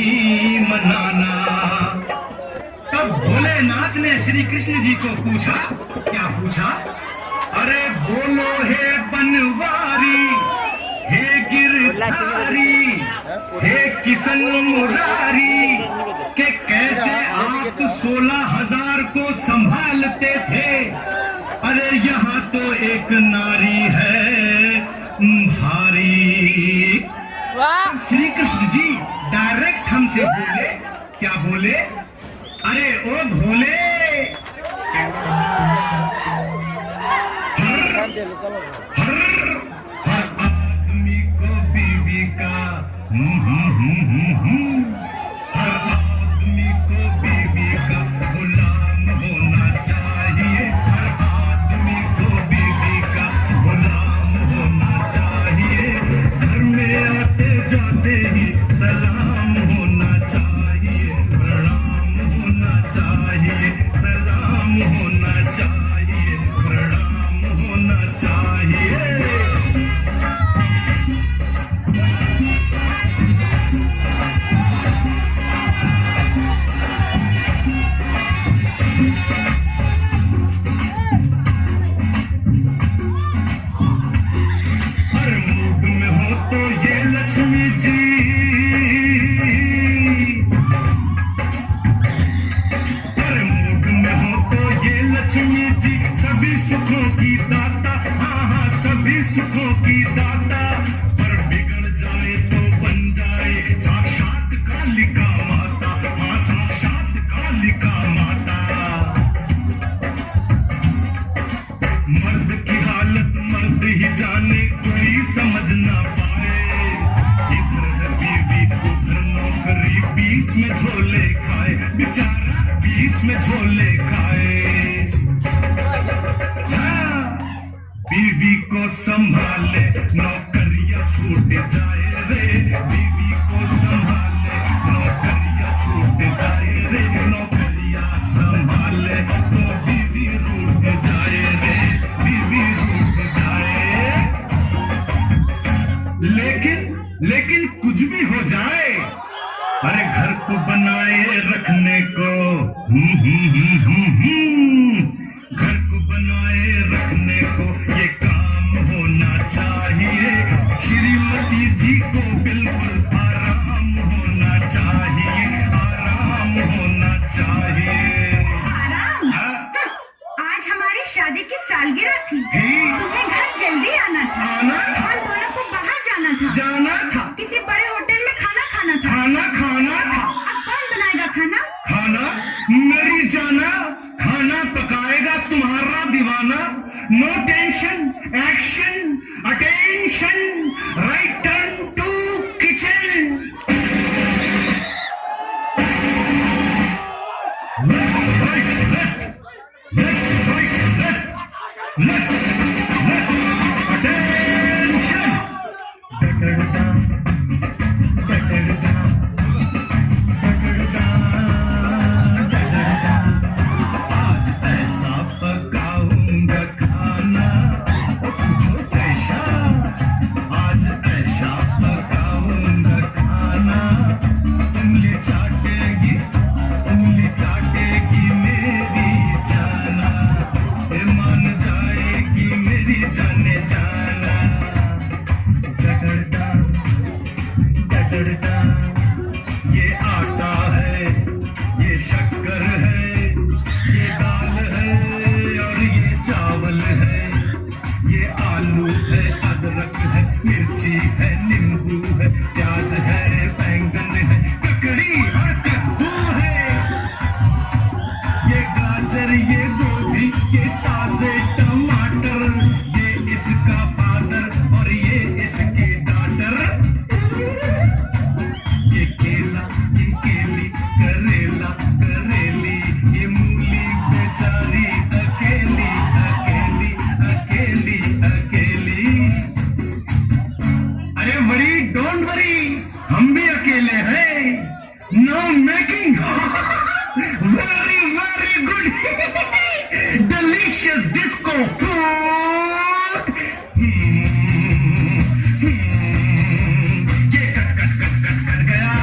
नहीं मनाना। तब भोलेनाथ ने श्री कृष्ण जी को पूछा, क्या पूछा? अरे बोलो हे बनवारी, हे गिरधारी, हे किशन मुरारी, के कैसे आप 16,000 को संभालते थे? अरे यहाँ तो एक नारी है भारी। श्री कृष्ण जी डायरेक्ट हमसे बोले, क्या बोले? अरे ओ भोले, हर आदमी को बीवी का हर आदमी को बीवी का गुलाम होना चाहिए। हर आदमी को बीवी का गुलाम होना चाहिए। घर में आते जाते ही सलाम होना चाहिए, प्रणाम होना चाहिए, सलाम होना चाहिए, प्रणाम होना चाहिए। हर मूड में हो तो ये लक्ष्मी जी, हर मूड में हो तो ये लक्ष्मी जी, सभी सुखों की दाता, हाँ हाँ सभी सुखों की दाता। पर बिगड़ जाए तो बन जाए साक्षात कालिका माता, हाँ साक्षात कालिका माता। मर्द की हालत मर्द ही जाने, कोई समझ ना पाए। इधर है बीवी उधर नौकरी, बीच में झोले खाए बेचारा, बीच में झोले खाए। हाँ, बीवी को संभाले नौकरियां छूट जाए रे, बीवी को संभाले नौकरियां छूट जाए रे, नौकरियां संभाले तो बीवी रूठ जाए रे, बीवी रूठ जाए। लेकिन कुछ भी हो जाए, अरे घर को बनाए रखने को, घर को बनाए रखने को ये काम होना चाहिए। श्रीमती जी को बिल्कुल आराम होना चाहिए, आराम होना चाहिए। आराम? आज हमारी शादी की सालगिरह थी, तुम्हें घर जल्दी आना था, और दोनों को बाहर जाना था, किसी बड़े होटल में खाना खाना था। अब कौन बनाएगा खाना? मेरी जाना, खाना पकाएगा तुम्हारा दीवाना। No tension, action, attention, right turn to kitchen. आज ऐसा पकाऊंगा खाना, पूछो कैसा? आज ऐसा पकाऊंगा खाना, उंगली चाटेगी मेरी जाना, मान जाएगी मेरी जाने जाना। डगड़ता ये आटा है, ये शक्कर है, ये दाल है और ये चावल है, ये आलू है, अदरक है, मिर्ची है, नींबू है, प्याज है, बैंगन है, ककड़ी और कद्दू है, ये गाजर, ये गोभी, ये ताजे टमाटर, ये इसका फादर और ये इसकी डॉटर। ये केला, ये केली, करेला, करेली, ये मूली बेचारी अकेली, अकेली, अकेली, अकेली। अरे बड़ी डोंट वरी, हम भी अकेले हैं। No making very very good delicious disco food. ये कट कट कट कट कट गया,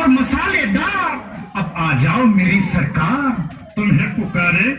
और मसालेदार। अब आ जाओ मेरी सरकार, तुम्हें पुकारे